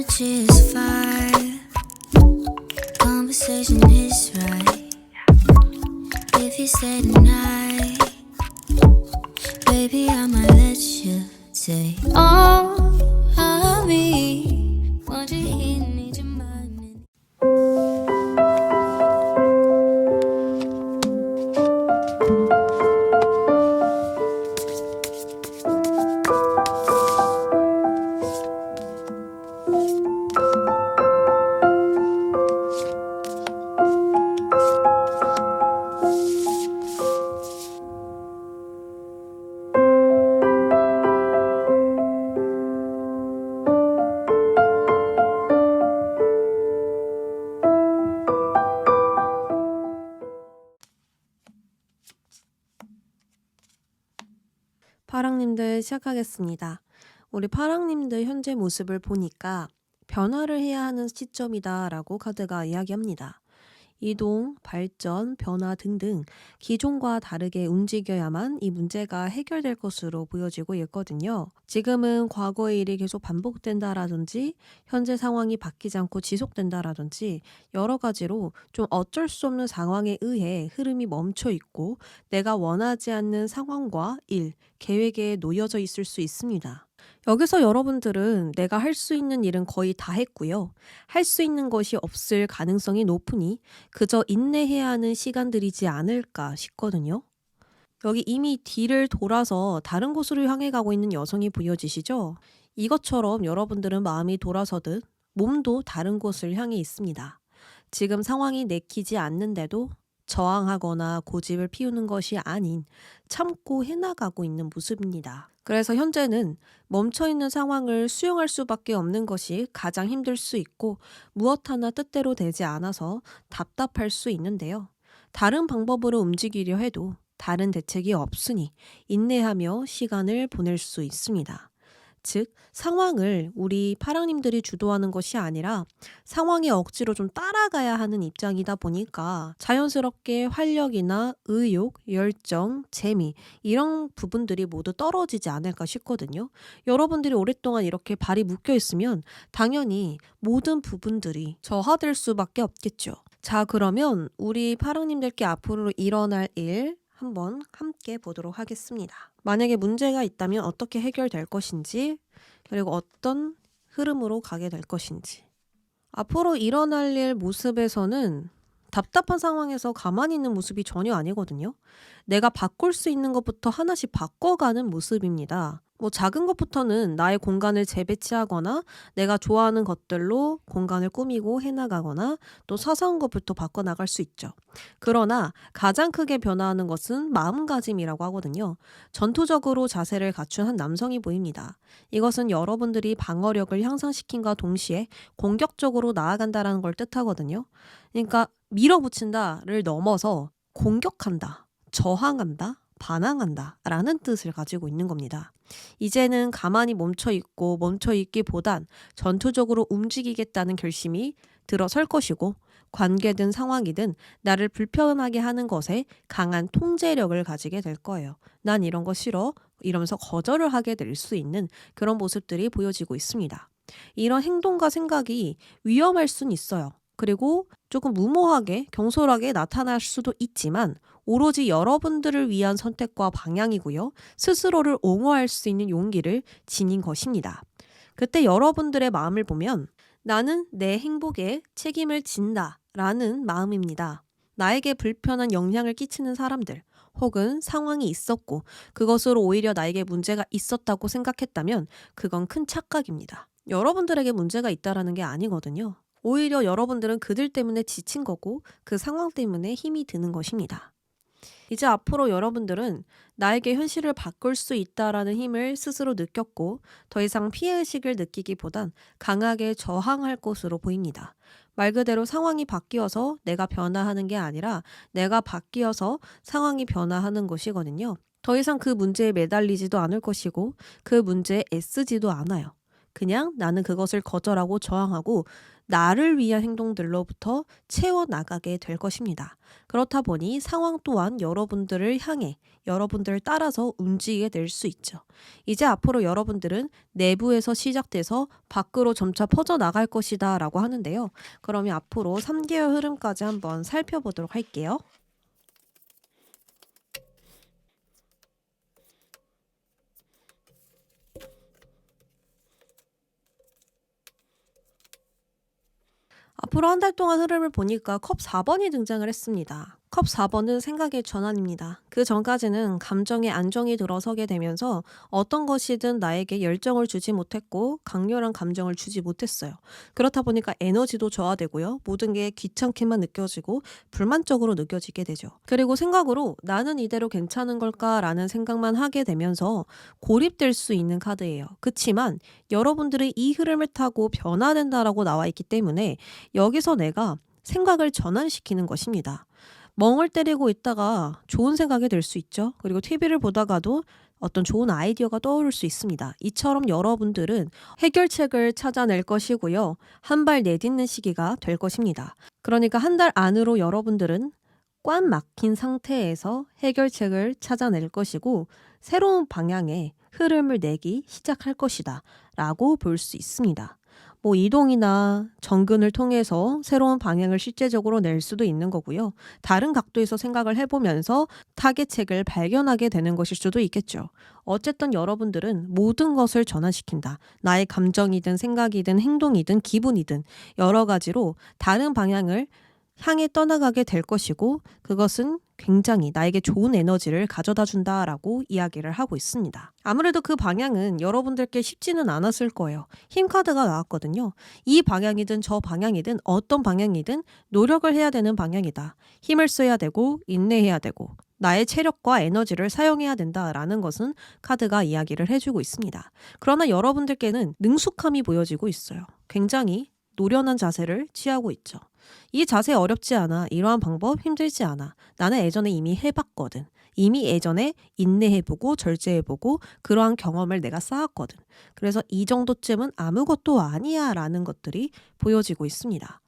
Energy is fire. Conversation is right. If you stay tonight, baby, I might let you say all of me. Want you here, need your mind. 파랑님들 시작하겠습니다. 우리 파랑님들 현재 모습을 보니까 변화를 해야 하는 시점이다 라고 카드가 이야기합니다. 이동, 발전, 변화 등등 기존과 다르게 움직여야만 이 문제가 해결될 것으로 보여지고 있거든요. 지금은 과거의 일이 계속 반복된다라든지 현재 상황이 바뀌지 않고 지속된다라든지 여러 가지로 좀 어쩔 수 없는 상황에 의해 흐름이 멈춰 있고 내가 원하지 않는 상황과 일, 계획에 놓여져 있을 수 있습니다. 여기서 여러분들은 내가 할 수 있는 일은 거의 다 했고요. 할 수 있는 것이 없을 가능성이 높으니 그저 인내해야 하는 시간들이지 않을까 싶거든요. 여기 이미 뒤를 돌아서 다른 곳으로 향해 가고 있는 여성이 보여지시죠? 이것처럼 여러분들은 마음이 돌아서듯 몸도 다른 곳을 향해 있습니다. 지금 상황이 내키지 않는데도 저항하거나 고집을 피우는 것이 아닌 참고 해나가고 있는 모습입니다. 그래서 현재는 멈춰있는 상황을 수용할 수밖에 없는 것이 가장 힘들 수 있고 무엇 하나 뜻대로 되지 않아서 답답할 수 있는데요. 다른 방법으로 움직이려 해도 다른 대책이 없으니 인내하며 시간을 보낼 수 있습니다. 즉 상황을 우리 파랑님들이 주도하는 것이 아니라 상황에 억지로 좀 따라가야 하는 입장이다 보니까 자연스럽게 활력이나 의욕, 열정, 재미 이런 부분들이 모두 떨어지지 않을까 싶거든요. 여러분들이 오랫동안 이렇게 발이 묶여 있으면 당연히 모든 부분들이 저하될 수밖에 없겠죠. 자, 그러면 우리 파랑님들께 앞으로 일어날 일 한번 함께 보도록 하겠습니다. 만약에 문제가 있다면 어떻게 해결될 것인지 그리고 어떤 흐름으로 가게 될 것인지 앞으로 일어날 일 모습에서는 답답한 상황에서 가만히 있는 모습이 전혀 아니거든요. 내가 바꿀 수 있는 것부터 하나씩 바꿔가는 모습입니다. 작은 것부터는 나의 공간을 재배치하거나 내가 좋아하는 것들로 공간을 꾸미고 해나가거나 또 사소한 것부터 바꿔나갈 수 있죠. 그러나 가장 크게 변화하는 것은 마음가짐이라고 하거든요. 전투적으로 자세를 갖춘 한 남성이 보입니다. 이것은 여러분들이 방어력을 향상시킨과 동시에 공격적으로 나아간다는 걸 뜻하거든요. 그러니까 밀어붙인다를 넘어서 공격한다, 저항한다, 반항한다 라는 뜻을 가지고 있는 겁니다. 이제는 가만히 멈춰있고 멈춰있기보단 전투적으로 움직이겠다는 결심이 들어설 것이고 관계든 상황이든 나를 불편하게 하는 것에 강한 통제력을 가지게 될 거예요. 난 이런 거 싫어 이러면서 거절을 하게 될 수 있는 그런 모습들이 보여지고 있습니다. 이런 행동과 생각이 위험할 수는 있어요. 그리고 조금 무모하게 경솔하게 나타날 수도 있지만 오로지 여러분들을 위한 선택과 방향이고요. 스스로를 옹호할 수 있는 용기를 지닌 것입니다. 그때 여러분들의 마음을 보면 나는 내 행복에 책임을 진다 라는 마음입니다. 나에게 불편한 영향을 끼치는 사람들 혹은 상황이 있었고 그것으로 오히려 나에게 문제가 있었다고 생각했다면 그건 큰 착각입니다. 여러분들에게 문제가 있다라는 게 아니거든요. 오히려 여러분들은 그들 때문에 지친 거고 그 상황 때문에 힘이 드는 것입니다. 이제 앞으로 여러분들은 나에게 현실을 바꿀 수 있다라는 힘을 스스로 느꼈고 더 이상 피해의식을 느끼기보단 강하게 저항할 것으로 보입니다. 말 그대로 상황이 바뀌어서 내가 변화하는 게 아니라 내가 바뀌어서 상황이 변화하는 것이거든요. 더 이상 그 문제에 매달리지도 않을 것이고 그 문제에 애쓰지도 않아요. 그냥 나는 그것을 거절하고 저항하고 나를 위한 행동들로부터 채워나가게 될 것입니다. 그렇다 보니 상황 또한 여러분들을 향해 여러분들을 따라서 움직이게 될 수 있죠. 이제 앞으로 여러분들은 내부에서 시작돼서 밖으로 점차 퍼져나갈 것이다 라고 하는데요. 그러면 앞으로 3개월 흐름까지 한번 살펴보도록 할게요. 앞으로 한 달 동안 흐름을 보니까 컵 4번이 등장을 했습니다. 컵 4번은 생각의 전환입니다. 그 전까지는 감정의 안정이 들어서게 되면서 어떤 것이든 나에게 열정을 주지 못했고 강렬한 감정을 주지 못했어요. 그렇다 보니까 에너지도 저하되고요. 모든 게 귀찮게만 느껴지고 불만적으로 느껴지게 되죠. 그리고 생각으로 나는 이대로 괜찮은 걸까라는 생각만 하게 되면서 고립될 수 있는 카드예요. 그치만 여러분들이 이 흐름을 타고 변화된다라고 나와 있기 때문에 여기서 내가 생각을 전환시키는 것입니다. 멍을 때리고 있다가 좋은 생각이 들 수 있죠. 그리고 TV를 보다가도 어떤 좋은 아이디어가 떠오를 수 있습니다. 이처럼 여러분들은 해결책을 찾아낼 것이고요. 한 발 내딛는 시기가 될 것입니다. 그러니까 한 달 안으로 여러분들은 꽉 막힌 상태에서 해결책을 찾아낼 것이고 새로운 방향의 흐름을 내기 시작할 것이다 라고 볼 수 있습니다. 뭐 이동이나 정근을 통해서 새로운 방향을 실제적으로 낼 수도 있는 거고요. 다른 각도에서 생각을 해보면서 타겟책을 발견하게 되는 것일 수도 있겠죠. 어쨌든 여러분들은 모든 것을 전환시킨다. 나의 감정이든 생각이든 행동이든 기분이든 여러 가지로 다른 방향을 향해 떠나가게 될 것이고 그것은 굉장히 나에게 좋은 에너지를 가져다 준다라고 이야기를 하고 있습니다. 아무래도 그 방향은 여러분들께 쉽지는 않았을 거예요. 힘 카드가 나왔거든요. 이 방향이든 저 방향이든 어떤 방향이든 노력을 해야 되는 방향이다. 힘을 써야 되고 인내해야 되고 나의 체력과 에너지를 사용해야 된다라는 것은 카드가 이야기를 해주고 있습니다. 그러나 여러분들께는 능숙함이 보여지고 있어요. 굉장히 노련한 자세를 취하고 있죠. 이 자세 어렵지 않아. 이러한 방법 힘들지 않아. 나는 예전에 이미 해봤거든. 이미 예전에 인내해보고 절제해보고 그러한 경험을 내가 쌓았거든. 그래서 이 정도쯤은 아무것도 아니야 라는 것들이 보여지고 있습니다.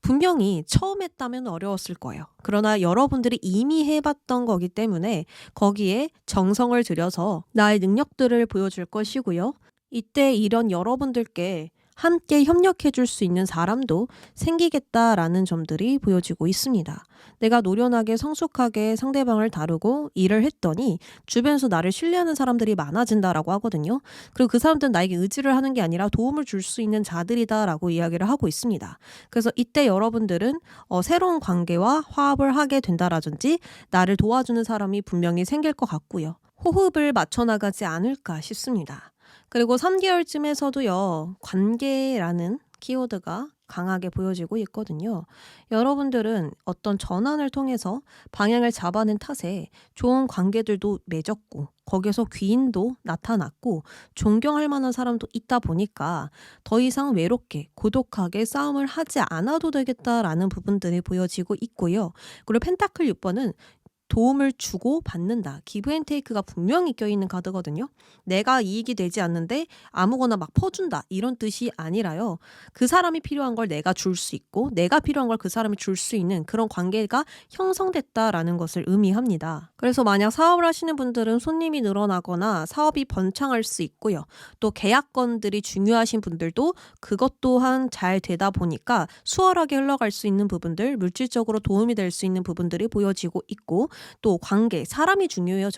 분명히 처음 했다면 어려웠을 거예요. 그러나 여러분들이 이미 해봤던 거기 때문에 거기에 정성을 들여서 나의 능력들을 보여줄 것이고요. 이때 이런 여러분들께 함께 협력해 줄 수 있는 사람도 생기겠다라는 점들이 보여지고 있습니다. 내가 노련하게 성숙하게 상대방을 다루고 일을 했더니 주변에서 나를 신뢰하는 사람들이 많아진다라고 하거든요. 그리고 그 사람들은 나에게 의지를 하는 게 아니라 도움을 줄 수 있는 자들이다라고 이야기를 하고 있습니다. 그래서 이때 여러분들은 새로운 관계와 화합을 하게 된다라든지 나를 도와주는 사람이 분명히 생길 것 같고요. 호흡을 맞춰나가지 않을까 싶습니다. 그리고 3개월쯤에서도요. 관계라는 키워드가 강하게 보여지고 있거든요. 여러분들은 어떤 전환을 통해서 방향을 잡아낸 탓에 좋은 관계들도 맺었고 거기서 귀인도 나타났고 존경할 만한 사람도 있다 보니까 더 이상 외롭게 고독하게 싸움을 하지 않아도 되겠다라는 부분들이 보여지고 있고요. 그리고 펜타클 6번은 도움을 주고 받는다. 기브 앤 테이크가 분명히 껴있는 카드거든요. 내가 이익이 되지 않는데 아무거나 막 퍼준다. 이런 뜻이 아니라요. 그 사람이 필요한 걸 내가 줄 수 있고 내가 필요한 걸 그 사람이 줄 수 있는 그런 관계가 형성됐다라는 것을 의미합니다. 그래서 만약 사업을 하시는 분들은 손님이 늘어나거나 사업이 번창할 수 있고요. 또 계약건들이 중요하신 분들도 그것 또한 잘 되다 보니까 수월하게 흘러갈 수 있는 부분들, 물질적으로 도움이 될 수 있는 부분들이 보여지고 있고 또 관계, 사람이 중요해요.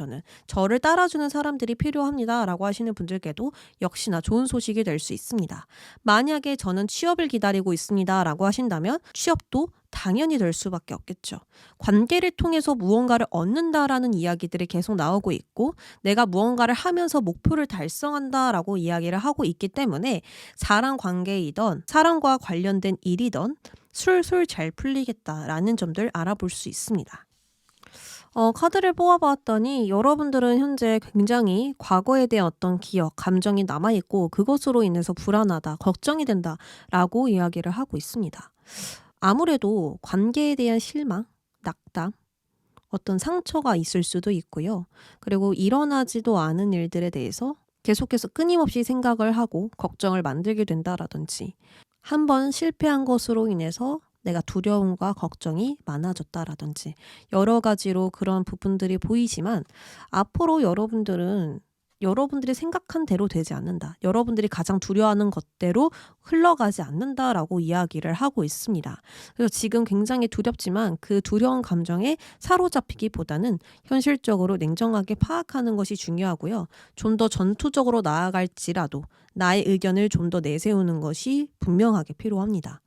저를 따라주는 사람들이 필요합니다 라고 하시는 분들께도 역시나 좋은 소식이 될 수 있습니다. 만약에 저는 취업을 기다리고 있습니다 라고 하신다면 취업도 당연히 될 수밖에 없겠죠. 관계를 통해서 무언가를 얻는다라는 이야기들이 계속 나오고 있고 내가 무언가를 하면서 목표를 달성한다라고 이야기를 하고 있기 때문에 사람 관계이던 사람과 관련된 일이던 술술 잘 풀리겠다라는 점들 알아볼 수 있습니다. 카드를 뽑아봤더니 여러분들은 현재 굉장히 과거에 대한 어떤 기억, 감정이 남아있고 그것으로 인해서 불안하다, 걱정이 된다 라고 이야기를 하고 있습니다. 아무래도 관계에 대한 실망, 낙담, 어떤 상처가 있을 수도 있고요. 그리고 일어나지도 않은 일들에 대해서 계속해서 끊임없이 생각을 하고 걱정을 만들게 된다라든지 한번 실패한 것으로 인해서 내가 두려움과 걱정이 많아졌다라든지 여러 가지로 그런 부분들이 보이지만 앞으로 여러분들이 생각한 대로 되지 않는다. 여러분들이 가장 두려워하는 것대로 흘러가지 않는다라고 이야기를 하고 있습니다. 그래서 지금 굉장히 두렵지만 그 두려운 감정에 사로잡히기보다는 현실적으로 냉정하게 파악하는 것이 중요하고요. 좀 더 전투적으로 나아갈지라도 나의 의견을 좀 더 내세우는 것이 분명하게 필요합니다.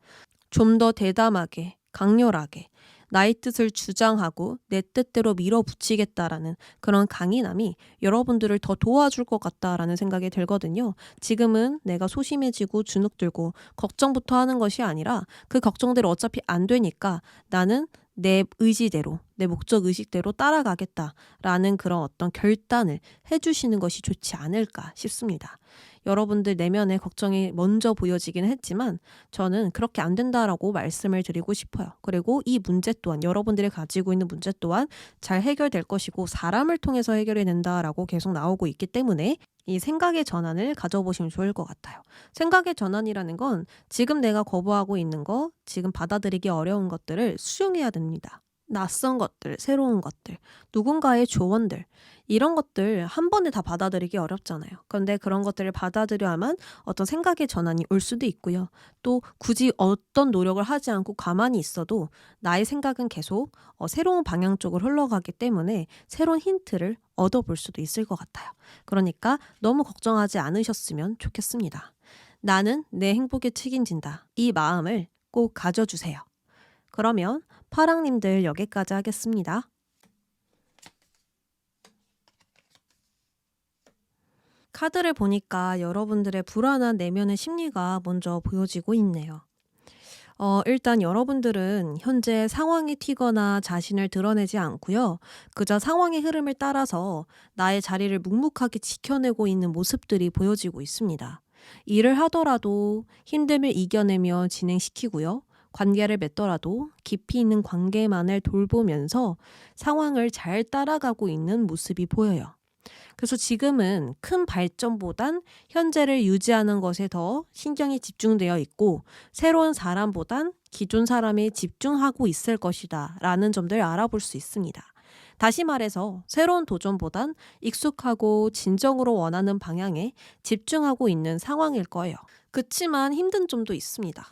좀 더 대담하게, 강렬하게 나의 뜻을 주장하고 내 뜻대로 밀어붙이겠다라는 그런 강인함이 여러분들을 더 도와줄 것 같다라는 생각이 들거든요. 지금은 내가 소심해지고 주눅들고 걱정부터 하는 것이 아니라 그 걱정대로 어차피 안 되니까 나는 내 의지대로, 내 목적 의식대로 따라가겠다라는 그런 어떤 결단을 해주시는 것이 좋지 않을까 싶습니다. 여러분들 내면의 걱정이 먼저 보여지긴 했지만 저는 그렇게 안 된다라고 말씀을 드리고 싶어요. 그리고 이 문제 또한 여러분들이 가지고 있는 문제 또한 잘 해결될 것이고 사람을 통해서 해결이 된다라고 계속 나오고 있기 때문에 이 생각의 전환을 가져보시면 좋을 것 같아요. 생각의 전환이라는 건 지금 내가 거부하고 있는 거, 지금 받아들이기 어려운 것들을 수용해야 됩니다. 낯선 것들, 새로운 것들, 누군가의 조언들 이런 것들 한 번에 다 받아들이기 어렵잖아요. 그런데 그런 것들을 받아들여야만 어떤 생각의 전환이 올 수도 있고요. 또 굳이 어떤 노력을 하지 않고 가만히 있어도 나의 생각은 계속 새로운 방향 쪽으로 흘러가기 때문에 새로운 힌트를 얻어볼 수도 있을 것 같아요. 그러니까 너무 걱정하지 않으셨으면 좋겠습니다. 나는 내 행복에 책임진다. 이 마음을 꼭 가져주세요. 그러면 파랑님들 여기까지 하겠습니다. 카드를 보니까 여러분들의 불안한 내면의 심리가 먼저 보여지고 있네요. 일단 여러분들은 현재 상황이 튀거나 자신을 드러내지 않고요. 그저 상황의 흐름을 따라서 나의 자리를 묵묵하게 지켜내고 있는 모습들이 보여지고 있습니다. 일을 하더라도 힘듦을 이겨내며 진행시키고요. 관계를 맺더라도 깊이 있는 관계만을 돌보면서 상황을 잘 따라가고 있는 모습이 보여요. 그래서 지금은 큰 발전보단 현재를 유지하는 것에 더 신경이 집중되어 있고 새로운 사람보단 기존 사람에 집중하고 있을 것이다 라는 점들을 알아볼 수 있습니다. 다시 말해서 새로운 도전보단 익숙하고 진정으로 원하는 방향에 집중하고 있는 상황일 거예요. 그치만 힘든 점도 있습니다.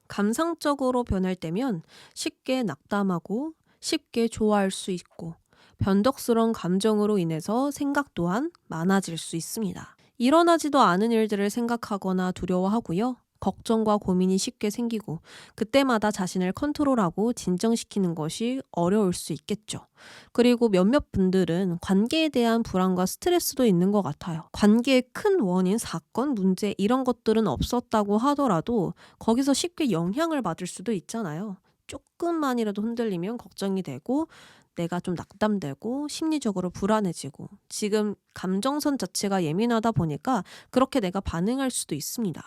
감상적으로 변할 때면 쉽게 낙담하고 쉽게 좋아할 수 있고 변덕스러운 감정으로 인해서 생각 또한 많아질 수 있습니다. 일어나지도 않은 일들을 생각하거나 두려워하고요. 걱정과 고민이 쉽게 생기고 그때마다 자신을 컨트롤하고 진정시키는 것이 어려울 수 있겠죠. 그리고 몇몇 분들은 관계에 대한 불안과 스트레스도 있는 것 같아요. 관계의 큰 원인, 사건, 문제 이런 것들은 없었다고 하더라도 거기서 쉽게 영향을 받을 수도 있잖아요. 조금만이라도 흔들리면 걱정이 되고 내가 좀 낙담되고 심리적으로 불안해지고 지금 감정선 자체가 예민하다 보니까 그렇게 내가 반응할 수도 있습니다.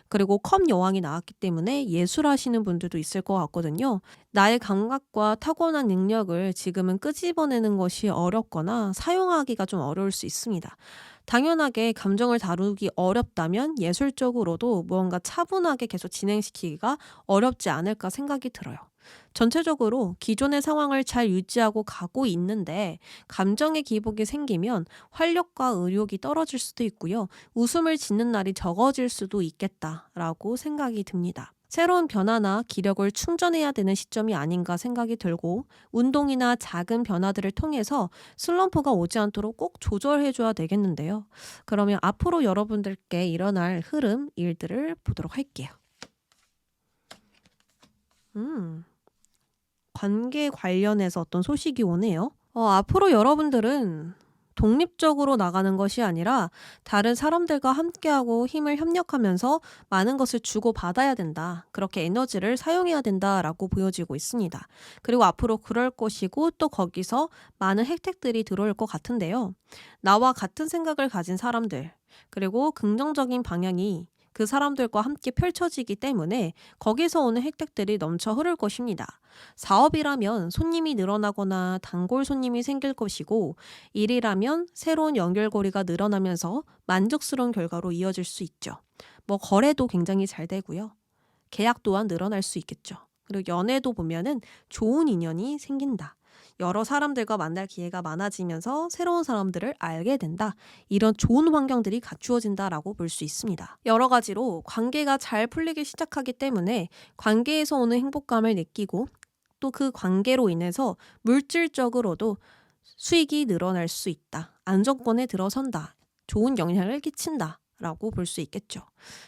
그리고 컵 여왕이 나왔기 때문에 예술하시는 분들도 있을 것 같거든요. 나의 감각과 타고난 능력을 지금은 끄집어내는 것이 어렵거나 사용하기가 좀 어려울 수 있습니다. 당연하게 감정을 다루기 어렵다면 예술적으로도 무언가 차분하게 계속 진행시키기가 어렵지 않을까 생각이 들어요. 전체적으로 기존의 상황을 잘 유지하고 가고 있는데 감정의 기복이 생기면 활력과 의욕이 떨어질 수도 있고요. 웃음을 짓는 날이 적어질 수도 있겠다라고 생각이 듭니다. 새로운 변화나 기력을 충전해야 되는 시점이 아닌가 생각이 들고 운동이나 작은 변화들을 통해서 슬럼프가 오지 않도록 꼭 조절해줘야 되겠는데요. 그러면 앞으로 여러분들께 일어날 흐름, 일들을 보도록 할게요. 관계 관련해서 어떤 소식이 오네요. 앞으로 여러분들은 독립적으로 나가는 것이 아니라 다른 사람들과 함께하고 힘을 협력하면서 많은 것을 주고받아야 된다. 그렇게 에너지를 사용해야 된다라고 보여지고 있습니다. 그리고 앞으로 그럴 것이고 또 거기서 많은 혜택들이 들어올 것 같은데요. 나와 같은 생각을 가진 사람들, 그리고 긍정적인 방향이 그 사람들과 함께 펼쳐지기 때문에 거기서 오는 혜택들이 넘쳐 흐를 것입니다. 사업이라면 손님이 늘어나거나 단골 손님이 생길 것이고, 일이라면 새로운 연결고리가 늘어나면서 만족스러운 결과로 이어질 수 있죠. 거래도 굉장히 잘 되고요. 계약 또한 늘어날 수 있겠죠. 그리고 연애도 보면은 좋은 인연이 생긴다. 여러 사람들과 만날 기회가 많아지면서 새로운 사람들을 알게 된다. 이런 좋은 환경들이 갖추어진다라고 볼 수 있습니다. 여러 가지로 관계가 잘 풀리기 시작하기 때문에 관계에서 오는 행복감을 느끼고, 또 그 관계로 인해서 물질적으로도 수익이 늘어날 수 있다. 안정권에 들어선다. 좋은 영향을 끼친다. 라고 볼 수 있겠죠.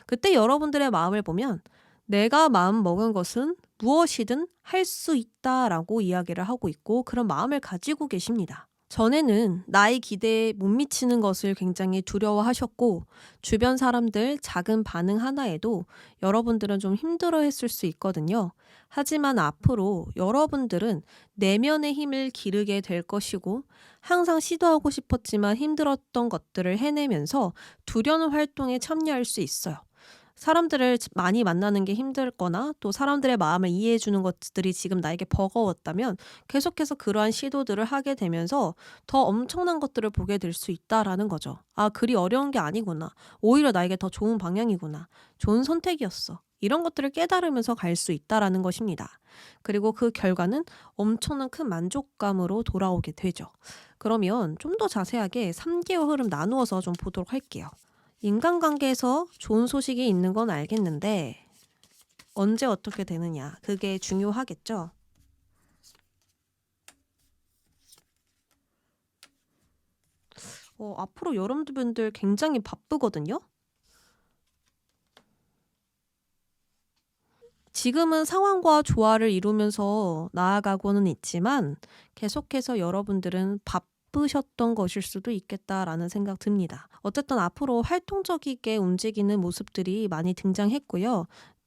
그때 여러분들의 마음을 보면 내가 마음 먹은 것은 무엇이든 할 수 있다라고 이야기를 하고 있고, 그런 마음을 가지고 계십니다. 전에는 나의 기대에 못 미치는 것을 굉장히 두려워하셨고, 주변 사람들 작은 반응 하나에도 여러분들은 좀 힘들어했을 수 있거든요. 하지만 앞으로 여러분들은 내면의 힘을 기르게 될 것이고, 항상 시도하고 싶었지만 힘들었던 것들을 해내면서 두려운 활동에 참여할 수 있어요. 사람들을 많이 만나는 게 힘들거나 또 사람들의 마음을 이해해 주는 것들이 지금 나에게 버거웠다면 계속해서 그러한 시도들을 하게 되면서 더 엄청난 것들을 보게 될 수 있다라는 거죠. 아, 그리 어려운 게 아니구나. 오히려 나에게 더 좋은 방향이구나. 좋은 선택이었어. 이런 것들을 깨달으면서 갈 수 있다라는 것입니다. 그리고 그 결과는 엄청난 큰 만족감으로 돌아오게 되죠. 그러면 좀 더 자세하게 3개월 흐름 나누어서 좀 보도록 할게요. 인간관계에서 좋은 소식이 있는 건 알겠는데 언제 어떻게 되느냐, 그게 중요하겠죠. 앞으로 여러분들 굉장히 바쁘거든요. 지금은 상황과 조화를 이루면서 나아가고는 있지만 계속해서 여러분들은 바쁘셨던 것일 수도 있겠다라는 생각 듭니다. 어쨌든 앞으로 활동적이게 움직이는 모습들이 많이 등장했고요.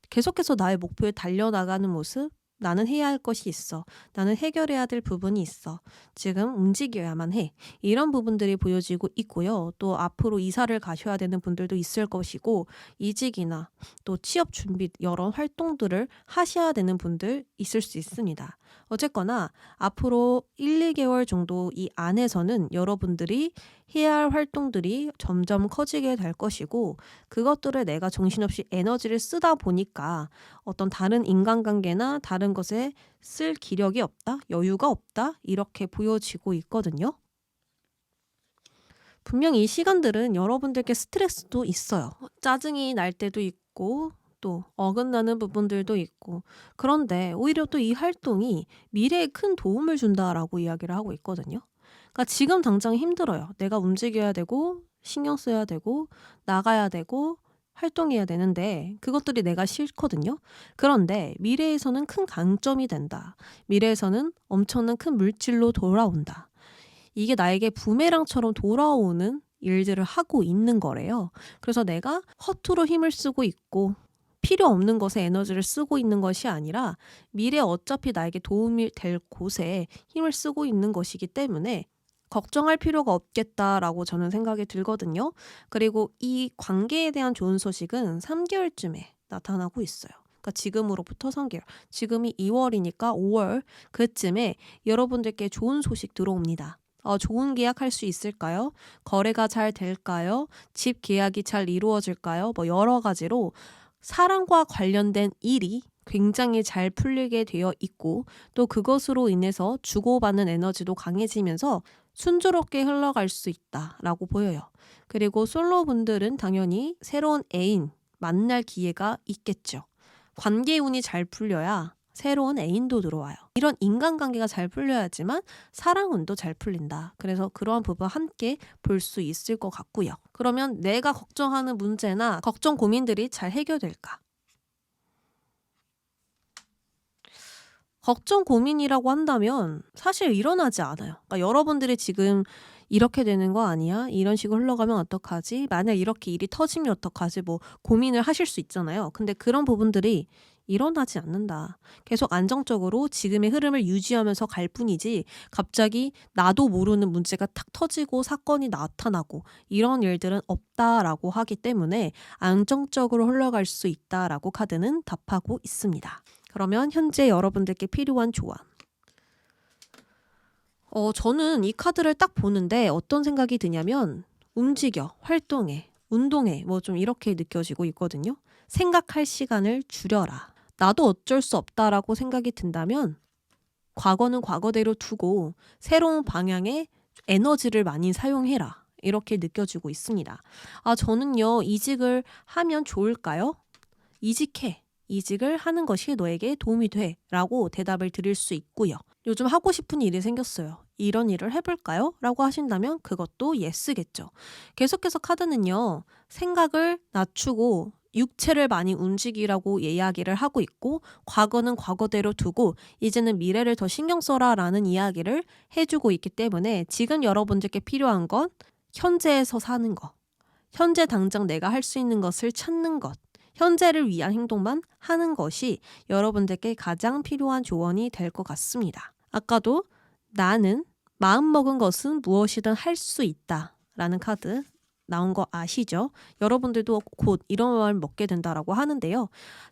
계속해서 나의 목표에 달려나가는 모습, 나는 해야 할 것이 있어. 나는 해결해야 될 부분이 있어. 지금 움직여야만 해. 이런 부분들이 보여지고 있고요. 또 앞으로 이사를 가셔야 되는 분들도 있을 것이고, 이직이나 또 취업 준비 여러 활동들을 하셔야 되는 분들 있을 수 있습니다. 어쨌거나 앞으로 1, 2개월 정도 이 안에서는 여러분들이 해야 할 활동들이 점점 커지게 될 것이고, 그것들을 내가 정신없이 에너지를 쓰다 보니까 어떤 다른 인간관계나 다른 것에 쓸 기력이 없다, 여유가 없다, 이렇게 보여지고 있거든요. 분명 이 시간들은 여러분들께 스트레스도 있어요. 짜증이 날 때도 있고 또 어긋나는 부분들도 있고, 그런데 오히려 또 이 활동이 미래에 큰 도움을 준다라고 이야기를 하고 있거든요. 그러니까 지금 당장 힘들어요. 내가 움직여야 되고 신경 써야 되고 나가야 되고 활동해야 되는데 그것들이 내가 싫거든요. 그런데 미래에서는 큰 강점이 된다. 미래에서는 엄청난 큰 물질로 돌아온다. 이게 나에게 부메랑처럼 돌아오는 일들을 하고 있는 거래요. 그래서 내가 허투루 힘을 쓰고 있고 필요 없는 것에 에너지를 쓰고 있는 것이 아니라 미래에 어차피 나에게 도움이 될 곳에 힘을 쓰고 있는 것이기 때문에 걱정할 필요가 없겠다라고 저는 생각이 들거든요. 그리고 이 관계에 대한 좋은 소식은 3개월쯤에 나타나고 있어요. 그러니까 지금으로부터 3개월. 지금이 2월이니까 5월 그쯤에 여러분들께 좋은 소식 들어옵니다. 좋은 계약할 수 있을까요? 거래가 잘 될까요? 집 계약이 잘 이루어질까요? 여러 가지로 사랑과 관련된 일이 굉장히 잘 풀리게 되어 있고, 또 그것으로 인해서 주고받는 에너지도 강해지면서 순조롭게 흘러갈 수 있다라고 보여요. 그리고 솔로분들은 당연히 새로운 애인 만날 기회가 있겠죠. 관계 운이 잘 풀려야 새로운 애인도 들어와요. 이런 인간관계가 잘 풀려야지만 사랑 운도 잘 풀린다. 그래서 그러한 부분 함께 볼 수 있을 것 같고요. 그러면 내가 걱정하는 문제나 걱정 고민들이 잘 해결될까? 걱정 고민이라고 한다면 사실 일어나지 않아요. 그러니까 여러분들이 지금 이렇게 되는 거 아니야? 이런 식으로 흘러가면 어떡하지? 만약 이렇게 일이 터지면 어떡하지? 고민을 하실 수 있잖아요. 근데 그런 부분들이 일어나지 않는다. 계속 안정적으로 지금의 흐름을 유지하면서 갈 뿐이지 갑자기 나도 모르는 문제가 탁 터지고 사건이 나타나고 이런 일들은 없다라고 하기 때문에 안정적으로 흘러갈 수 있다라고 카드는 답하고 있습니다. 그러면 현재 여러분들께 필요한 조언. 저는 이 카드를 딱 보는데 어떤 생각이 드냐면 움직여, 활동해, 운동해 뭐 좀 이렇게 느껴지고 있거든요. 생각할 시간을 줄여라. 나도 어쩔 수 없다라고 생각이 든다면 과거는 과거대로 두고 새로운 방향의 에너지를 많이 사용해라. 이렇게 느껴지고 있습니다. 저는요, 이직을 하면 좋을까요? 이직해. 이직을 하는 것이 너에게 도움이 돼. 라고 대답을 드릴 수 있고요. 요즘 하고 싶은 일이 생겼어요. 이런 일을 해볼까요? 라고 하신다면 그것도 예스겠죠. 계속해서 카드는요, 생각을 낮추고 육체를 많이 움직이라고 이야기를 하고 있고 과거는 과거대로 두고 이제는 미래를 더 신경 써라 라는 이야기를 해주고 있기 때문에 지금 여러분들께 필요한 건 현재에서 사는 것, 현재 당장 내가 할 수 있는 것을 찾는 것, 현재를 위한 행동만 하는 것이 여러분들께 가장 필요한 조언이 될 것 같습니다. 아까도 나는 마음먹은 것은 무엇이든 할 수 있다 라는 카드 나온 거 아시죠? 여러분들도 곧 이런 마음을 먹게 된다라고 하는데요.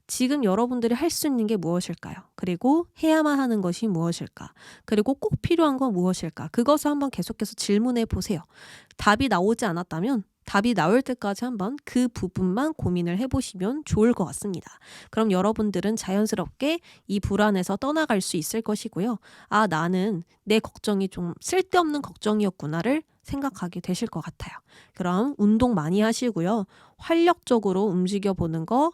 지금 여러분들이 할 수 있는 게 무엇일까요? 그리고 해야만 하는 것이 무엇일까? 그리고 꼭 필요한 건 무엇일까? 그것을 한번 계속해서 질문해 보세요. 답이 나오지 않았다면 답이 나올 때까지 한번 그 부분만 고민을 해보시면 좋을 것 같습니다. 그럼 여러분들은 자연스럽게 이 불안에서 떠나갈 수 있을 것이고요. 나는 내 걱정이 좀 쓸데없는 걱정이었구나를 생각하게 되실 것 같아요. 그럼 운동 많이 하시고요. 활력적으로 움직여 보는 거,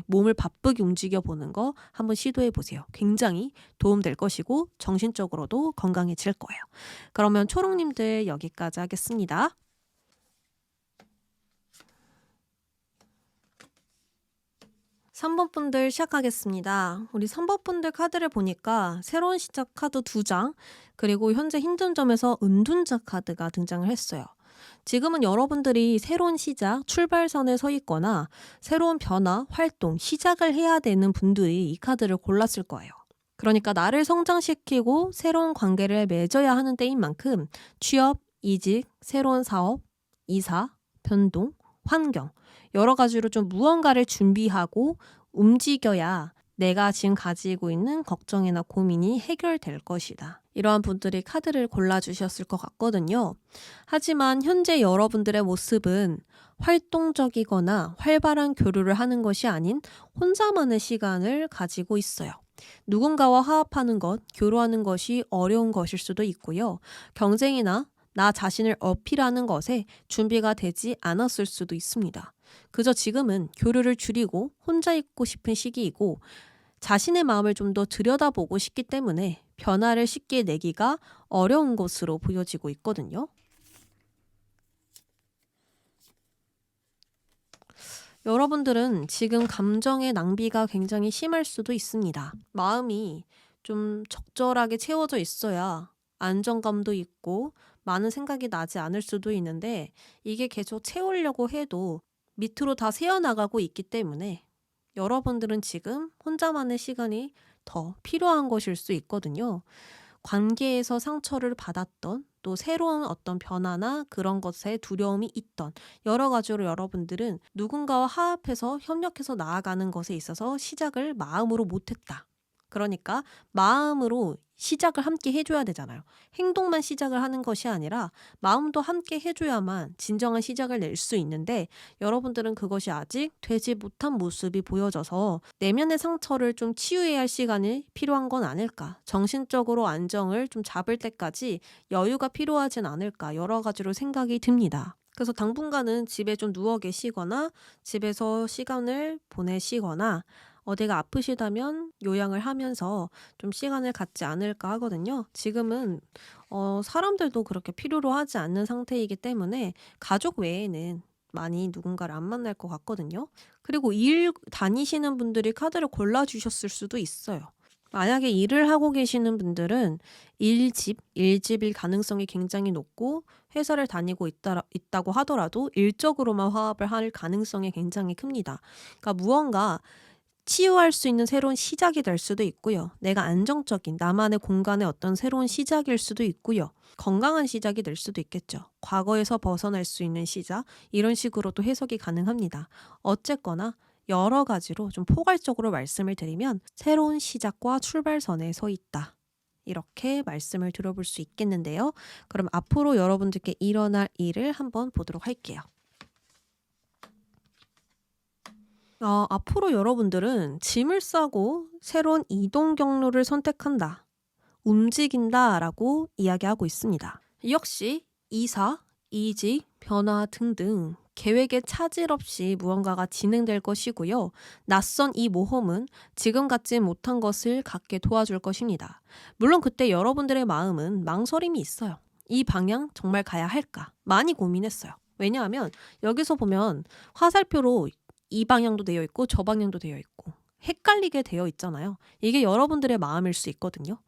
몸을 바쁘게 움직여 보는 거 한번 시도해 보세요. 굉장히 도움될 것이고 정신적으로도 건강해질 거예요. 그러면 초롱님들 여기까지 하겠습니다. 3번 분들 시작하겠습니다. 우리 3번 분들 카드를 보니까 새로운 시작 카드 2장, 그리고 현재 힘든 점에서 은둔자 카드가 등장을 했어요. 지금은 여러분들이 새로운 시작, 출발선에 서 있거나 새로운 변화, 활동, 시작을 해야 되는 분들이 이 카드를 골랐을 거예요. 그러니까 나를 성장시키고 새로운 관계를 맺어야 하는 때인 만큼 취업, 이직, 새로운 사업, 이사, 변동, 환경 여러 가지로 좀 무언가를 준비하고 움직여야 내가 지금 가지고 있는 걱정이나 고민이 해결될 것이다. 이러한 분들이 카드를 골라주셨을 것 같거든요. 하지만 현재 여러분들의 모습은 활동적이거나 활발한 교류를 하는 것이 아닌 혼자만의 시간을 가지고 있어요. 누군가와 화합하는 것, 교류하는 것이 어려운 것일 수도 있고요. 경쟁이나 나 자신을 어필하는 것에 준비가 되지 않았을 수도 있습니다. 그저 지금은 교류를 줄이고 혼자 있고 싶은 시기이고 자신의 마음을 좀 더 들여다보고 싶기 때문에 변화를 쉽게 내기가 어려운 것으로 보여지고 있거든요. 여러분들은 지금 감정의 낭비가 굉장히 심할 수도 있습니다. 마음이 좀 적절하게 채워져 있어야 안정감도 있고 많은 생각이 나지 않을 수도 있는데 이게 계속 채우려고 해도 밑으로 다 새어나가고 있기 때문에 여러분들은 지금 혼자만의 시간이 더 필요한 것일 수 있거든요. 관계에서 상처를 받았던 또 새로운 어떤 변화나 그런 것에 두려움이 있던 여러 가지로 여러분들은 누군가와 화합해서 협력해서 나아가는 것에 있어서 시작을 마음으로 못했다. 그러니까 마음으로 시작을 함께 해줘야 되잖아요. 행동만 시작을 하는 것이 아니라 마음도 함께 해줘야만 진정한 시작을 낼 수 있는데 여러분들은 그것이 아직 되지 못한 모습이 보여져서 내면의 상처를 좀 치유해야 할 시간이 필요한 건 아닐까. 정신적으로 안정을 좀 잡을 때까지 여유가 필요하진 않을까. 여러 가지로 생각이 듭니다. 그래서 당분간은 집에 좀 누워 계시거나 집에서 시간을 보내시거나 어디가 아프시다면 요양을 하면서 좀 시간을 갖지 않을까 하거든요. 지금은 사람들도 그렇게 필요로 하지 않는 상태이기 때문에 가족 외에는 많이 누군가를 안 만날 것 같거든요. 그리고 일 다니시는 분들이 카드를 골라주셨을 수도 있어요. 만약에 일을 하고 계시는 분들은 일집일 가능성이 굉장히 높고 회사를 다니고 있다고 하더라도 일적으로만 화합을 할 가능성이 굉장히 큽니다. 그러니까 무언가 치유할 수 있는 새로운 시작이 될 수도 있고요. 내가 안정적인 나만의 공간의 어떤 새로운 시작일 수도 있고요. 건강한 시작이 될 수도 있겠죠. 과거에서 벗어날 수 있는 시작, 이런 식으로도 해석이 가능합니다. 어쨌거나 여러 가지로 좀 포괄적으로 말씀을 드리면 새로운 시작과 출발선에 서 있다. 이렇게 말씀을 들어볼 수 있겠는데요. 그럼 앞으로 여러분들께 일어날 일을 한번 보도록 할게요. 앞으로 여러분들은 짐을 싸고 새로운 이동 경로를 선택한다, 움직인다 라고 이야기하고 있습니다. 역시 이사, 이직, 변화 등등 계획에 차질 없이 무언가가 진행될 것이고요. 낯선 이 모험은 지금 갖지 못한 것을 갖게 도와줄 것입니다. 물론 그때 여러분들의 마음은 망설임이 있어요. 이 방향 정말 가야 할까? 많이 고민했어요. 왜냐하면 여기서 보면 화살표로 이 방향도 되어 있고 저 방향도 되어 있고 헷갈리게 되어 있잖아요. 이게 여러분들의 마음일 수 있거든요.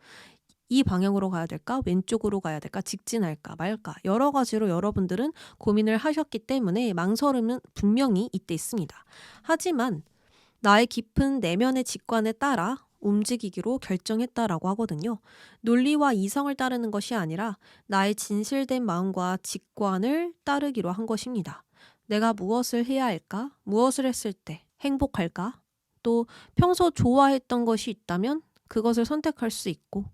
이 방향으로 가야 될까? 왼쪽으로 가야 될까? 직진할까? 말까? 여러 가지로 여러분들은 고민을 하셨기 때문에 망설임은 분명히 이때 있습니다. 하지만 나의 깊은 내면의 직관에 따라 움직이기로 결정했다라고 하거든요. 논리와 이성을 따르는 것이 아니라 나의 진실된 마음과 직관을 따르기로 한 것입니다. 내가 무엇을 해야 할까? 무엇을 했을 때 행복할까? 또 평소 좋아했던 것이 있다면 그것을 선택할 수 있고,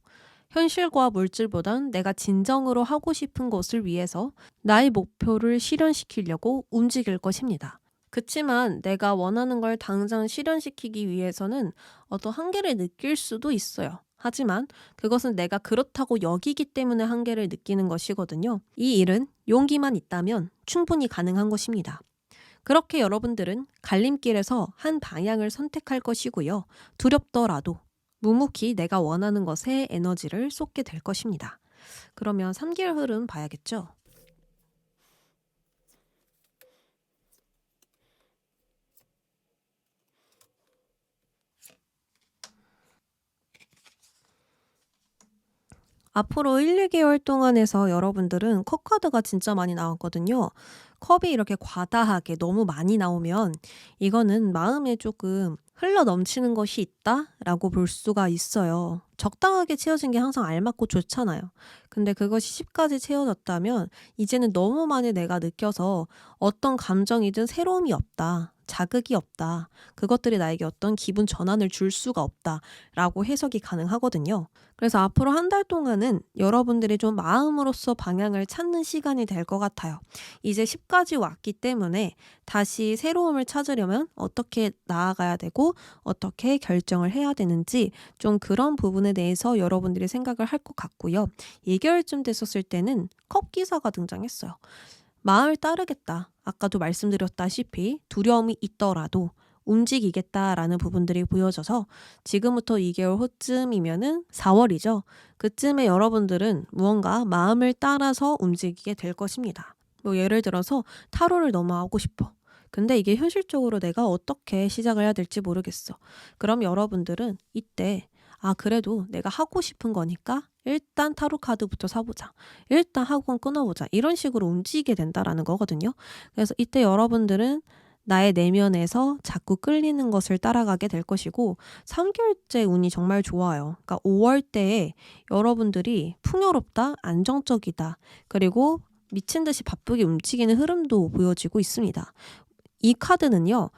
현실과 물질보단 내가 진정으로 하고 싶은 것을 위해서 나의 목표를 실현시키려고 움직일 것입니다. 그치만 내가 원하는 걸 당장 실현시키기 위해서는 어떤 한계를 느낄 수도 있어요. 하지만 그것은 내가 그렇다고 여기기 때문에 한계를 느끼는 것이거든요. 이 일은 용기만 있다면 충분히 가능한 것입니다. 그렇게 여러분들은 갈림길에서 한 방향을 선택할 것이고요. 두렵더라도 묵묵히 내가 원하는 것에 에너지를 쏟게 될 것입니다. 그러면 3개월 흐름 봐야겠죠? 앞으로 1, 2개월 동안에서 여러분들은 컵 카드가 진짜 많이 나왔거든요. 컵이 이렇게 과다하게 너무 많이 나오면 이거는 마음에 조금 흘러 넘치는 것이 있다라고 볼 수가 있어요. 적당하게 채워진 게 항상 알맞고 좋잖아요. 근데 그것이 10까지 채워졌다면 이제는 너무 많이 내가 느껴서 어떤 감정이든 새로움이 없다, 자극이 없다, 그것들이 나에게 어떤 기분 전환을 줄 수가 없다라고 해석이 가능하거든요. 그래서 앞으로 한 달 동안은 여러분들이 좀 마음으로써 방향을 찾는 시간이 될 것 같아요. 이제 10까지 왔기 때문에 다시 새로움을 찾으려면 어떻게 나아가야 되고 어떻게 결정을 해야 되는지 좀 그런 부분에 대해서 여러분들이 생각을 할 것 같고요. 2개월쯤 됐었을 때는 컵 기사가 등장했어요. 마음을 따르겠다. 아까도 말씀드렸다시피 두려움이 있더라도 움직이겠다라는 부분들이 보여져서 지금부터 2개월 후쯤이면은 4월이죠. 그쯤에 여러분들은 무언가 마음을 따라서 움직이게 될 것입니다. 뭐 예를 들어서 타로를 너무 하고 싶어. 근데 이게 현실적으로 내가 어떻게 시작을 해야 될지 모르겠어. 그럼 여러분들은 이때 그래도 내가 하고 싶은 거니까 일단 타로 카드부터 사보자. 일단 학원 끊어보자. 이런 식으로 움직이게 된다라는 거거든요. 그래서 이때 여러분들은 나의 내면에서 자꾸 끌리는 것을 따라가게 될 것이고 3개월째 운이 정말 좋아요. 그러니까 5월 때에 여러분들이 풍요롭다, 안정적이다, 그리고 미친 듯이 바쁘게 움직이는 흐름도 보여지고 있습니다. 이 카드는요,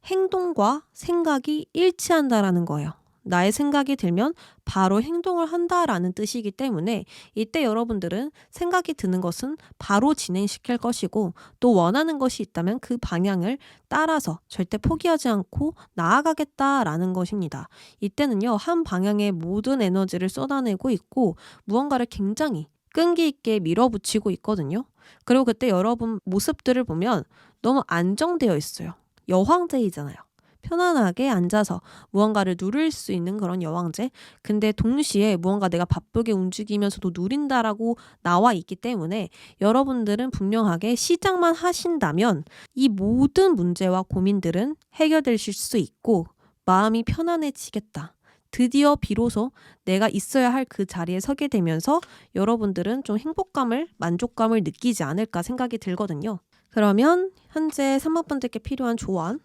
행동과 생각이 일치한다라는 거예요. 나의 생각이 들면 바로 행동을 한다라는 뜻이기 때문에 이때 여러분들은 생각이 드는 것은 바로 진행시킬 것이고 또 원하는 것이 있다면 그 방향을 따라서 절대 포기하지 않고 나아가겠다라는 것입니다. 이때는요, 한 방향에 모든 에너지를 쏟아내고 있고 무언가를 굉장히 끈기 있게 밀어붙이고 있거든요. 그리고 그때 여러분 모습들을 보면 너무 안정되어 있어요. 여황제이잖아요. 편안하게 앉아서 무언가를 누릴 수 있는 그런 여왕제. 근데 동시에 무언가 내가 바쁘게 움직이면서도 누린다라고 나와 있기 때문에 여러분들은 분명하게 시작만 하신다면 이 모든 문제와 고민들은 해결되실 수 있고 마음이 편안해지겠다. 드디어 비로소 내가 있어야 할 그 자리에 서게 되면서 여러분들은 좀 행복감을, 만족감을 느끼지 않을까 생각이 들거든요. 그러면 현재 3번분들께 필요한 조언.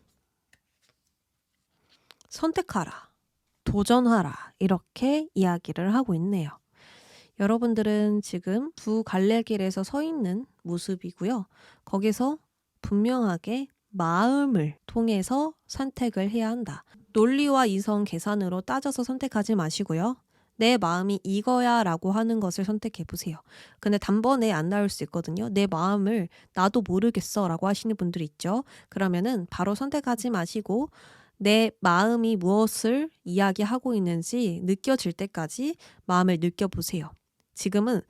선택하라, 도전하라 이렇게 이야기를 하고 있네요. 여러분들은 지금 두 갈래길에서 서 있는 모습이고요. 거기서 분명하게 마음을 통해서 선택을 해야 한다. 논리와 이성 계산으로 따져서 선택하지 마시고요. 내 마음이 이거야 라고 하는 것을 선택해 보세요. 근데 단번에 안 나올 수 있거든요. 내 마음을 나도 모르겠어 라고 하시는 분들 있죠. 그러면은 바로 선택하지 마시고 내 마음이 무엇을 이야기하고 있는지 느껴질 때까지 마음을 느껴보세요. 지금은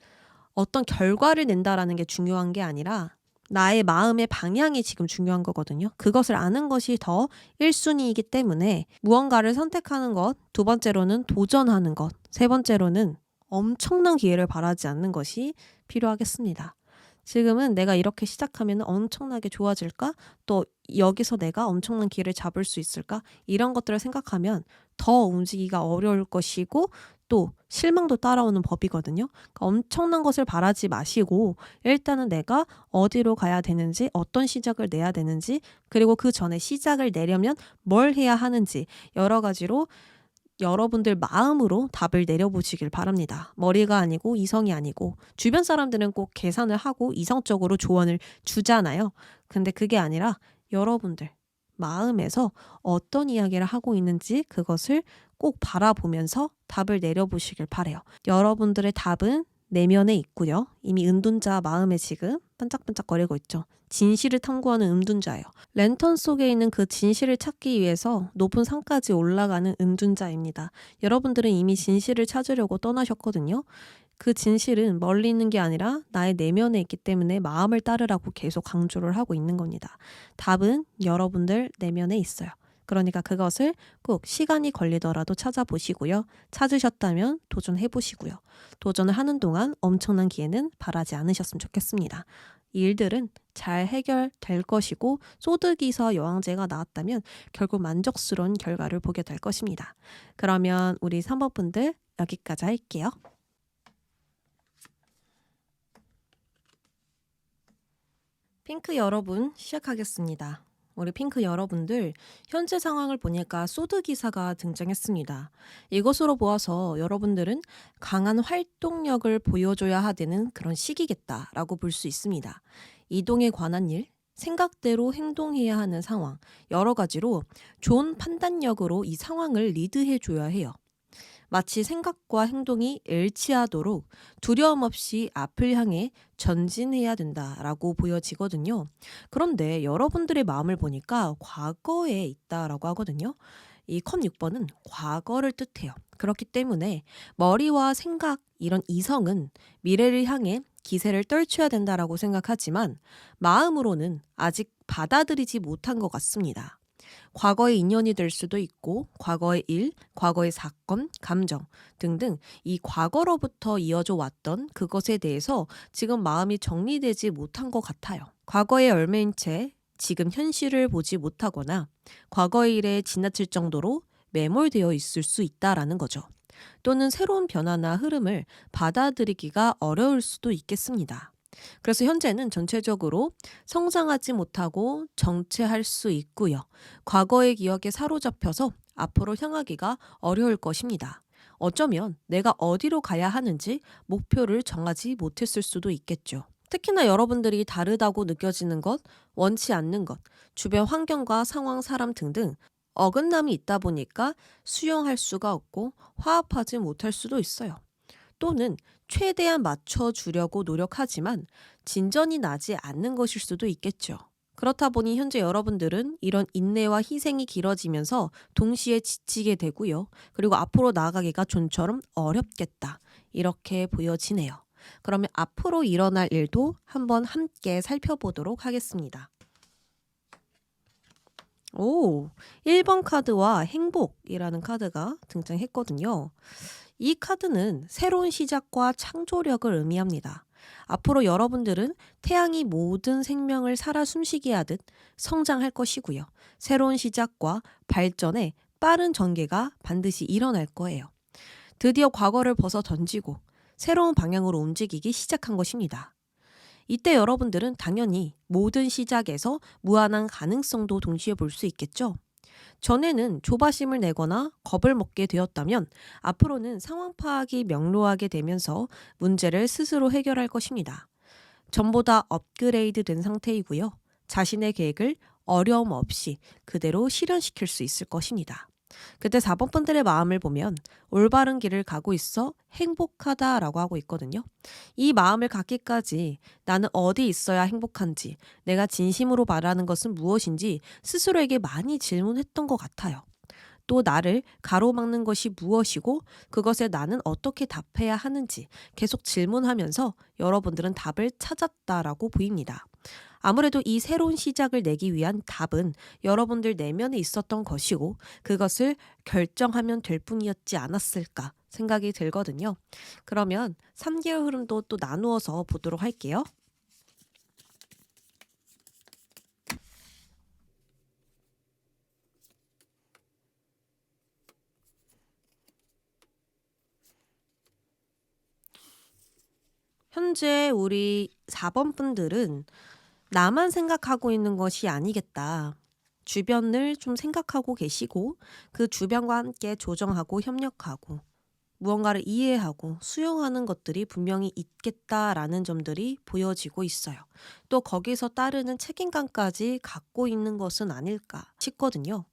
어떤 결과를 낸다라는 게 중요한 게 아니라 나의 마음의 방향이 지금 중요한 거거든요. 그것을 아는 것이 더 1순위이기 때문에 무언가를 선택하는 것, 두 번째로는 도전하는 것, 세 번째로는 엄청난 기회를 바라지 않는 것이 필요하겠습니다. 지금은 내가 이렇게 시작하면 엄청나게 좋아질까? 또 여기서 내가 엄청난 기회를 잡을 수 있을까? 이런 것들을 생각하면 더 움직이기가 어려울 것이고 또 실망도 따라오는 법이거든요. 그러니까 엄청난 것을 바라지 마시고 일단은 내가 어디로 가야 되는지, 어떤 시작을 내야 되는지, 그리고 그 전에 시작을 내려면 뭘 해야 하는지 여러 가지로 여러분들 마음으로 답을 내려보시길 바랍니다. 머리가 아니고 이성이 아니고 주변 사람들은 꼭 계산을 하고 이성적으로 조언을 주잖아요. 근데 그게 아니라 여러분들 마음에서 어떤 이야기를 하고 있는지 그것을 꼭 바라보면서 답을 내려보시길 바래요. 여러분들의 답은 내면에 있고요. 이미 은둔자 마음에 지금 반짝반짝거리고 있죠. 진실을 탐구하는 은둔자예요. 랜턴 속에 있는 그 진실을 찾기 위해서 높은 산까지 올라가는 은둔자입니다. 여러분들은 이미 진실을 찾으려고 떠나셨거든요. 그 진실은 멀리 있는 게 아니라 나의 내면에 있기 때문에 마음을 따르라고 계속 강조를 하고 있는 겁니다. 답은 여러분들 내면에 있어요. 그러니까 그것을 꼭 시간이 걸리더라도 찾아보시고요. 찾으셨다면 도전해보시고요. 도전을 하는 동안 엄청난 기회는 바라지 않으셨으면 좋겠습니다. 이 일들은 잘 해결될 것이고 소득이서 여왕제가 나왔다면 결국 만족스러운 결과를 보게 될 것입니다. 그러면 우리 3번 분들 여기까지 할게요. 핑크 여러분 시작하겠습니다. 우리 핑크 여러분들 현재 상황을 보니까 소드기사가 등장했습니다. 이것으로 보아서 여러분들은 강한 활동력을 보여줘야 하는 그런 시기겠다라고 볼 수 있습니다. 이동에 관한 일, 생각대로 행동해야 하는 상황, 여러 가지로 좋은 판단력으로 이 상황을 리드해줘야 해요. 마치 생각과 행동이 일치하도록 두려움 없이 앞을 향해 전진해야 된다라고 보여지거든요. 그런데 여러분들의 마음을 보니까 과거에 있다라고 하거든요. 이 컵 6번은 과거를 뜻해요. 그렇기 때문에 머리와 생각, 이런 이성은 미래를 향해 기세를 떨쳐야 된다라고 생각하지만 마음으로는 아직 받아들이지 못한 것 같습니다. 과거의 인연이 될 수도 있고 과거의 일, 과거의 사건, 감정 등등 이 과거로부터 이어져 왔던 그것에 대해서 지금 마음이 정리되지 못한 것 같아요. 과거의 열매인 채 지금 현실을 보지 못하거나 과거의 일에 지나칠 정도로 매몰되어 있을 수 있다라는 거죠. 또는 새로운 변화나 흐름을 받아들이기가 어려울 수도 있겠습니다. 그래서 현재는 전체적으로 성장하지 못하고 정체할 수 있고요. 과거의 기억에 사로잡혀서 앞으로 향하기가 어려울 것입니다. 어쩌면 내가 어디로 가야 하는지 목표를 정하지 못했을 수도 있겠죠. 특히나 여러분들이 다르다고 느껴지는 것, 원치 않는 것, 주변 환경과 상황, 사람 등등 어긋남이 있다 보니까 수용할 수가 없고 화합하지 못할 수도 있어요. 또는 최대한 맞춰주려고 노력하지만 진전이 나지 않는 것일 수도 있겠죠. 그렇다 보니 현재 여러분들은 이런 인내와 희생이 길어지면서 동시에 지치게 되고요. 그리고 앞으로 나아가기가 좀처럼 어렵겠다. 이렇게 보여지네요. 그러면 앞으로 일어날 일도 한번 함께 살펴보도록 하겠습니다. 오, 1번 카드와 행복이라는 카드가 등장했거든요. 이 카드는 새로운 시작과 창조력을 의미합니다. 앞으로 여러분들은 태양이 모든 생명을 살아 숨쉬게 하듯 성장할 것이고요. 새로운 시작과 발전에 빠른 전개가 반드시 일어날 거예요. 드디어 과거를 벗어 던지고 새로운 방향으로 움직이기 시작한 것입니다. 이때 여러분들은 당연히 모든 시작에서 무한한 가능성도 동시에 볼 수 있겠죠. 전에는 조바심을 내거나 겁을 먹게 되었다면 앞으로는 상황 파악이 명료하게 되면서 문제를 스스로 해결할 것입니다. 전보다 업그레이드 된 상태이고요. 자신의 계획을 어려움 없이 그대로 실현시킬 수 있을 것입니다. 그때 4번 분들의 마음을 보면 올바른 길을 가고 있어 행복하다라고 하고 있거든요. 이 마음을 갖기까지 나는 어디 있어야 행복한지, 내가 진심으로 바라는 것은 무엇인지 스스로에게 많이 질문했던 것 같아요. 또 나를 가로막는 것이 무엇이고 그것에 나는 어떻게 답해야 하는지 계속 질문하면서 여러분들은 답을 찾았다라고 보입니다. 아무래도 이 새로운 시작을 내기 위한 답은 여러분들 내면에 있었던 것이고 그것을 결정하면 될 뿐이었지 않았을까 생각이 들거든요. 그러면 3개월 흐름도 또 나누어서 보도록 할게요. 현재 우리 4번 분들은 나만 생각하고 있는 것이 아니겠다. 주변을 좀 생각하고 계시고 그 주변과 함께 조정하고 협력하고 무언가를 이해하고 수용하는 것들이 분명히 있겠다라는 점들이 보여지고 있어요. 또 거기서 따르는 책임감까지 갖고 있는 것은 아닐까 싶거든요.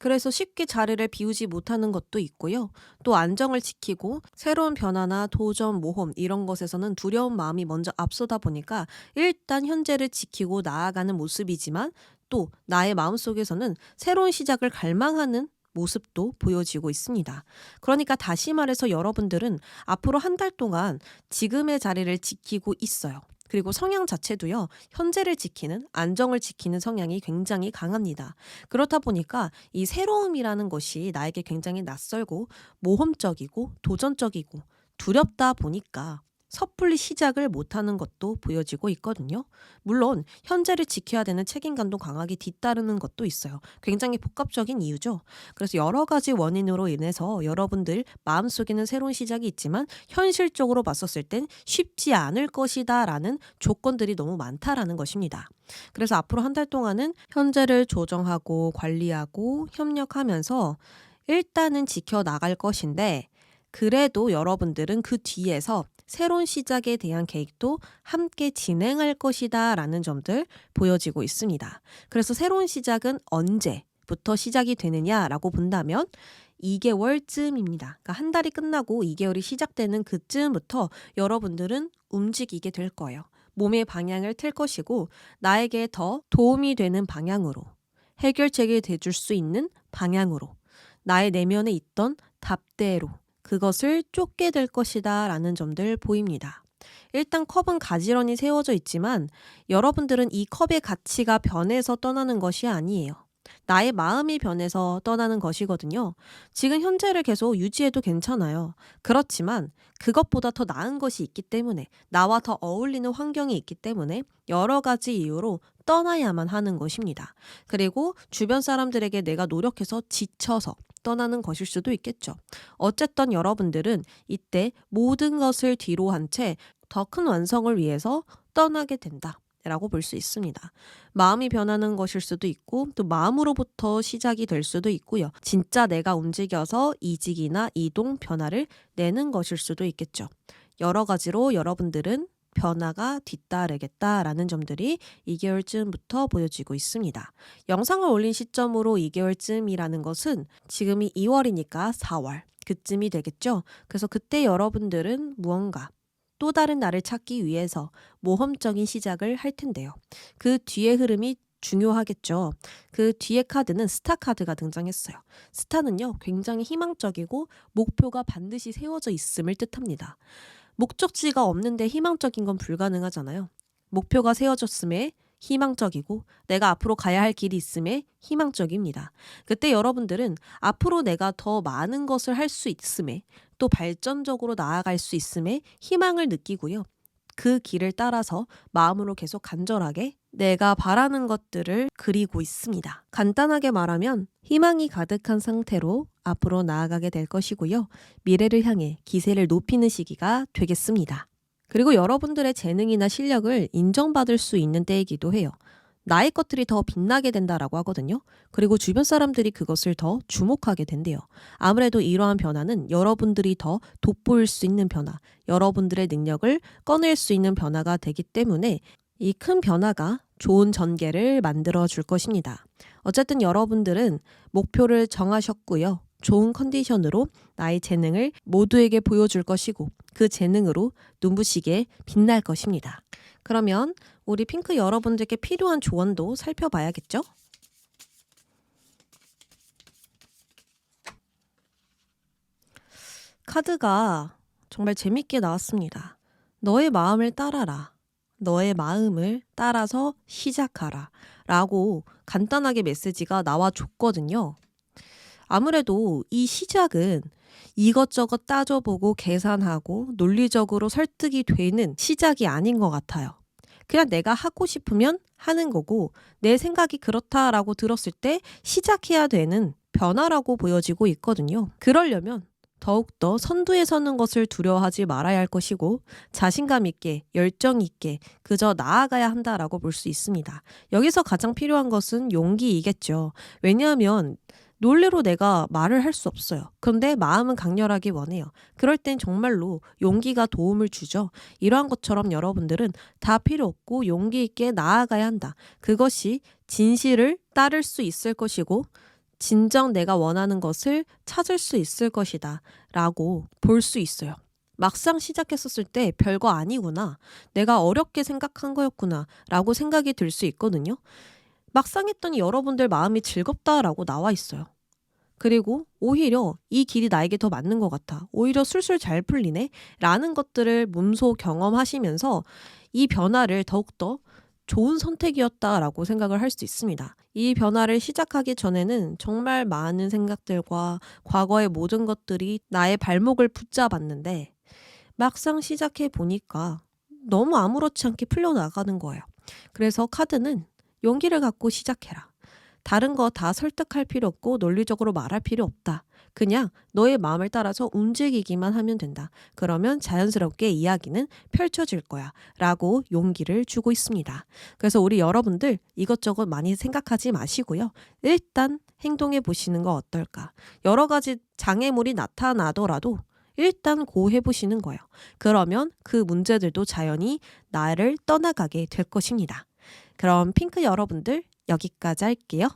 그래서 쉽게 자리를 비우지 못하는 것도 있고요. 또 안정을 지키고 새로운 변화나 도전, 모험 이런 것에서는 두려운 마음이 먼저 앞서다 보니까 일단 현재를 지키고 나아가는 모습이지만 또 나의 마음속에서는 새로운 시작을 갈망하는 모습도 보여지고 있습니다. 그러니까 다시 말해서 여러분들은 앞으로 한 달 동안 지금의 자리를 지키고 있어요. 그리고 성향 자체도요, 현재를 지키는, 안정을 지키는 성향이 굉장히 강합니다. 그렇다 보니까 이 새로움이라는 것이 나에게 굉장히 낯설고 모험적이고 도전적이고 두렵다 보니까 섣불리 시작을 못하는 것도 보여지고 있거든요. 물론 현재를 지켜야 되는 책임감도 강하게 뒤따르는 것도 있어요. 굉장히 복합적인 이유죠. 그래서 여러 가지 원인으로 인해서 여러분들 마음속에는 새로운 시작이 있지만 현실적으로 봤었을 땐 쉽지 않을 것이다 라는 조건들이 너무 많다라는 것입니다. 그래서 앞으로 한 달 동안은 현재를 조정하고 관리하고 협력하면서 일단은 지켜나갈 것인데 그래도 여러분들은 그 뒤에서 새로운 시작에 대한 계획도 함께 진행할 것이다 라는 점들 보여지고 있습니다. 그래서 새로운 시작은 언제부터 시작이 되느냐라고 본다면 2개월쯤입니다. 그러니까 한 달이 끝나고 2개월이 시작되는 그쯤부터 여러분들은 움직이게 될 거예요. 몸의 방향을 틀 것이고 나에게 더 도움이 되는 방향으로 해결책이 돼줄 수 있는 방향으로 나의 내면에 있던 답대로 그것을 쫓게 될 것이다 라는 점들 보입니다. 일단 컵은 가지런히 세워져 있지만 여러분들은 이 컵의 가치가 변해서 떠나는 것이 아니에요. 나의 마음이 변해서 떠나는 것이거든요. 지금 현재를 계속 유지해도 괜찮아요. 그렇지만 그것보다 더 나은 것이 있기 때문에 나와 더 어울리는 환경이 있기 때문에 여러 가지 이유로 떠나야만 하는 것입니다. 그리고 주변 사람들에게 내가 노력해서 지쳐서 떠나는 것일 수도 있겠죠. 어쨌든 여러분들은 이때 모든 것을 뒤로 한 채 더 큰 완성을 위해서 떠나게 된다. 라고 볼 수 있습니다. 마음이 변하는 것일 수도 있고 또 마음으로부터 시작이 될 수도 있고요. 진짜 내가 움직여서 이직이나 이동, 변화를 내는 것일 수도 있겠죠. 여러 가지로 여러분들은 변화가 뒤따르겠다라는 점들이 2개월쯤부터 보여지고 있습니다. 영상을 올린 시점으로 2개월쯤이라는 것은 지금이 2월이니까 4월 그쯤이 되겠죠. 그래서 그때 여러분들은 무언가 또 다른 나를 찾기 위해서 모험적인 시작을 할 텐데요. 그 뒤의 흐름이 중요하겠죠. 그 뒤의 카드는 스타 카드가 등장했어요. 스타는요, 굉장히 희망적이고 목표가 반드시 세워져 있음을 뜻합니다. 목적지가 없는데 희망적인 건 불가능하잖아요. 목표가 세워졌음에 희망적이고 내가 앞으로 가야 할 길이 있음에 희망적입니다. 그때 여러분들은 앞으로 내가 더 많은 것을 할 수 있음에 또 발전적으로 나아갈 수 있음에 희망을 느끼고요. 그 길을 따라서 마음으로 계속 간절하게 내가 바라는 것들을 그리고 있습니다. 간단하게 말하면 희망이 가득한 상태로 앞으로 나아가게 될 것이고요. 미래를 향해 기세를 높이는 시기가 되겠습니다. 그리고 여러분들의 재능이나 실력을 인정받을 수 있는 때이기도 해요. 나의 것들이 더 빛나게 된다라고 하거든요. 그리고 주변 사람들이 그것을 더 주목하게 된대요. 아무래도 이러한 변화는 여러분들이 더 돋보일 수 있는 변화, 여러분들의 능력을 꺼낼 수 있는 변화가 되기 때문에 이 큰 변화가 좋은 전개를 만들어 줄 것입니다. 어쨌든 여러분들은 목표를 정하셨고요. 좋은 컨디션으로 나의 재능을 모두에게 보여줄 것이고 그 재능으로 눈부시게 빛날 것입니다. 그러면 우리 핑크 여러분들께 필요한 조언도 살펴봐야겠죠? 카드가 정말 재밌게 나왔습니다. 너의 마음을 따라라. 너의 마음을 따라서 시작하라. 라고 간단하게 메시지가 나와줬거든요. 아무래도 이 시작은 이것저것 따져보고 계산하고 논리적으로 설득이 되는 시작이 아닌 것 같아요. 그냥 내가 하고 싶으면 하는 거고 내 생각이 그렇다라고 들었을 때 시작해야 되는 변화라고 보여지고 있거든요. 그러려면 더욱더 선두에 서는 것을 두려워하지 말아야 할 것이고 자신감 있게 열정 있게 그저 나아가야 한다라고 볼 수 있습니다. 여기서 가장 필요한 것은 용기이겠죠. 왜냐하면 논리로 내가 말을 할 수 없어요. 그런데 마음은 강렬하게 원해요. 그럴 땐 정말로 용기가 도움을 주죠. 이러한 것처럼 여러분들은 다 필요 없고 용기 있게 나아가야 한다. 그것이 진실을 따를 수 있을 것이고 진정 내가 원하는 것을 찾을 수 있을 것이다 라고 볼 수 있어요. 막상 시작했었을 때 별거 아니구나. 내가 어렵게 생각한 거였구나 라고 생각이 들 수 있거든요. 막상 했더니 여러분들 마음이 즐겁다라고 나와 있어요. 그리고 오히려 이 길이 나에게 더 맞는 것 같아. 오히려 술술 잘 풀리네. 라는 것들을 몸소 경험하시면서 이 변화를 더욱더 좋은 선택이었다라고 생각을 할 수 있습니다. 이 변화를 시작하기 전에는 정말 많은 생각들과 과거의 모든 것들이 나의 발목을 붙잡았는데 막상 시작해 보니까 너무 아무렇지 않게 풀려나가는 거예요. 그래서 카드는 용기를 갖고 시작해라. 다른 거 다 설득할 필요 없고 논리적으로 말할 필요 없다. 그냥 너의 마음을 따라서 움직이기만 하면 된다. 그러면 자연스럽게 이야기는 펼쳐질 거야. 라고 용기를 주고 있습니다. 그래서 우리 여러분들 이것저것 많이 생각하지 마시고요. 일단 행동해 보시는 거 어떨까? 여러 가지 장애물이 나타나더라도 일단 고 해보시는 거예요. 그러면 그 문제들도 자연히 나를 떠나가게 될 것입니다. 그럼 핑크 여러분들 여기까지 할게요.